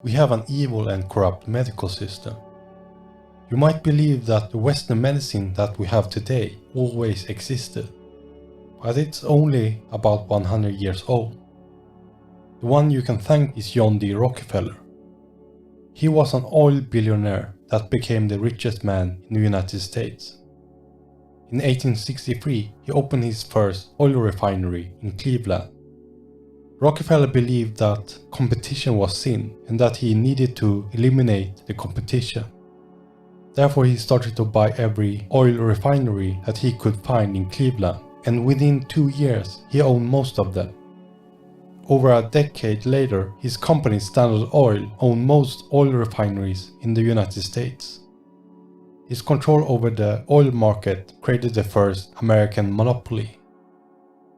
We have an evil and corrupt medical system. You might believe that the Western medicine that we have today always existed, but it's only about 100 years old. The one you can thank is John D. Rockefeller. He was an oil billionaire that became the richest man in the United States. In 1863, he opened his first oil refinery in Cleveland. Rockefeller believed that competition was sin and that he needed to eliminate the competition. Therefore, he started to buy every oil refinery that he could find in Cleveland, and within 2 years, he owned most of them. Over a decade later, his company Standard Oil owned most oil refineries in the United States. His control over the oil market created the first American monopoly.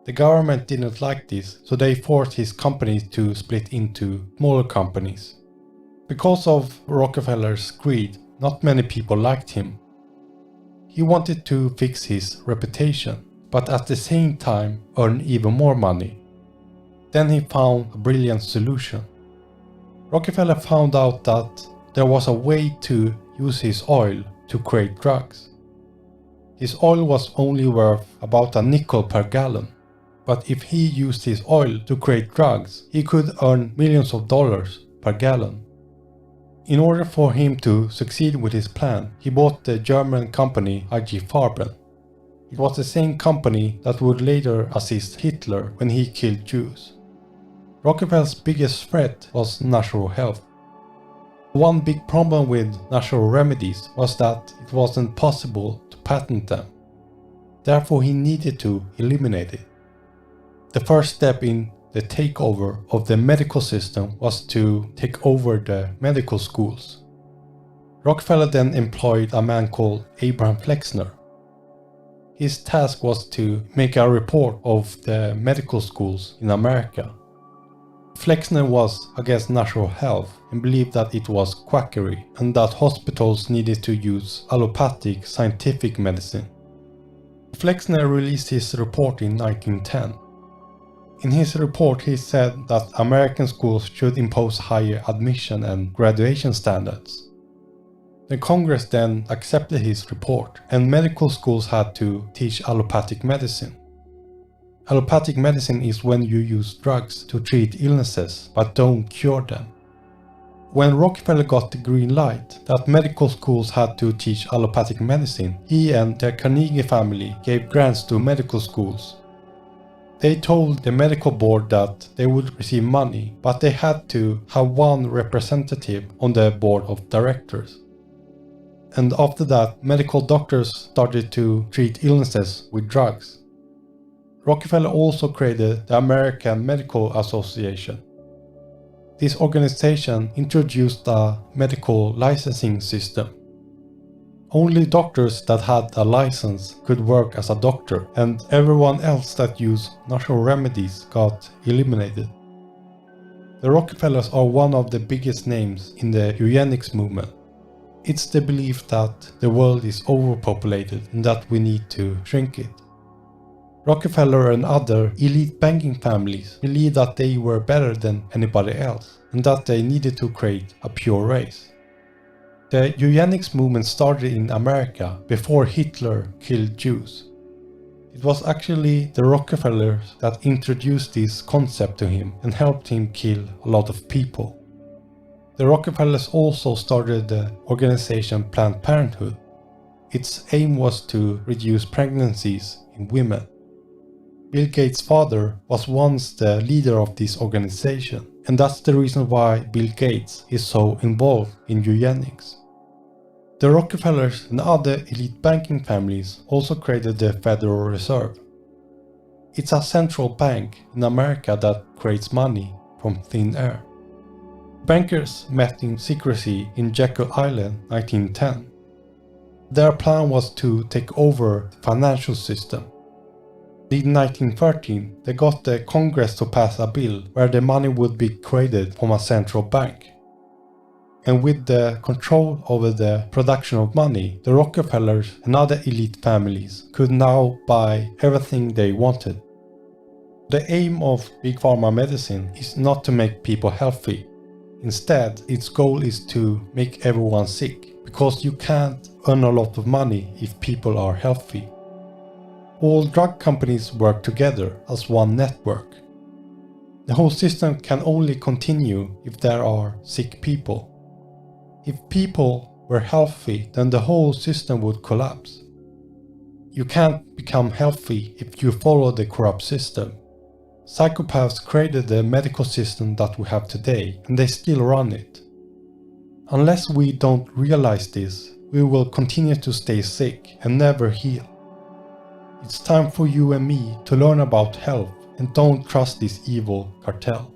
The government didn't like this, so they forced his company to split into smaller companies. Because of Rockefeller's greed, not many people liked him. He wanted to fix his reputation, but at the same time earn even more money. Then he found a brilliant solution. Rockefeller found out that there was a way to use his oil to create drugs. His oil was only worth about a nickel per gallon, but if he used his oil to create drugs, he could earn millions of dollars per gallon. In order for him to succeed with his plan, he bought the German company IG Farben. It was the same company that would later assist Hitler when he killed Jews. Rockefeller's biggest threat was natural health. One big problem with natural remedies was that it wasn't possible to patent them. Therefore, he needed to eliminate it. The first step in the takeover of the medical system was to take over the medical schools. Rockefeller then employed a man called Abraham Flexner. His task was to make a report of the medical schools in America. Flexner was against natural health and believed that it was quackery and that hospitals needed to use allopathic scientific medicine. Flexner released his report in 1910. In his report, he said that American schools should impose higher admission and graduation standards. The Congress then accepted his report, and medical schools had to teach allopathic medicine. Allopathic medicine is when you use drugs to treat illnesses but don't cure them. When Rockefeller got the green light that medical schools had to teach allopathic medicine, he and the Carnegie family gave grants to medical schools. They told the medical board that they would receive money, but they had to have one representative on the board of directors. And after that, medical doctors started to treat illnesses with drugs. Rockefeller also created the American Medical Association. This organization introduced a medical licensing system. Only doctors that had a license could work as a doctor, and everyone else that used natural remedies got eliminated. The Rockefellers are one of the biggest names in the eugenics movement. It's the belief that the world is overpopulated and that we need to shrink it. Rockefeller and other elite banking families believed that they were better than anybody else and that they needed to create a pure race. The eugenics movement started in America before Hitler killed Jews. It was actually the Rockefellers that introduced this concept to him and helped him kill a lot of people. The Rockefellers also started the organization Planned Parenthood. Its aim was to reduce pregnancies in women. Bill Gates' father was once the leader of this organization, and that's the reason why Bill Gates is so involved in eugenics. The Rockefellers and other elite banking families also created the Federal Reserve. It's a central bank in America that creates money from thin air. Bankers met in secrecy in Jekyll Island 1910. Their plan was to take over the financial system. In 1913, they got the Congress to pass a bill where the money would be created from a central bank. And with the control over the production of money, the Rockefellers and other elite families could now buy everything they wanted. The aim of Big Pharma medicine is not to make people healthy. Instead, its goal is to make everyone sick, because you can't earn a lot of money if people are healthy. All drug companies work together as one network. The whole system can only continue if there are sick people. If people were healthy, then the whole system would collapse. You can't become healthy if you follow the corrupt system. Psychopaths created the medical system that we have today, and they still run it. Unless we don't realize this, we will continue to stay sick and never heal. It's time for you and me to learn about health and don't trust this evil cartel.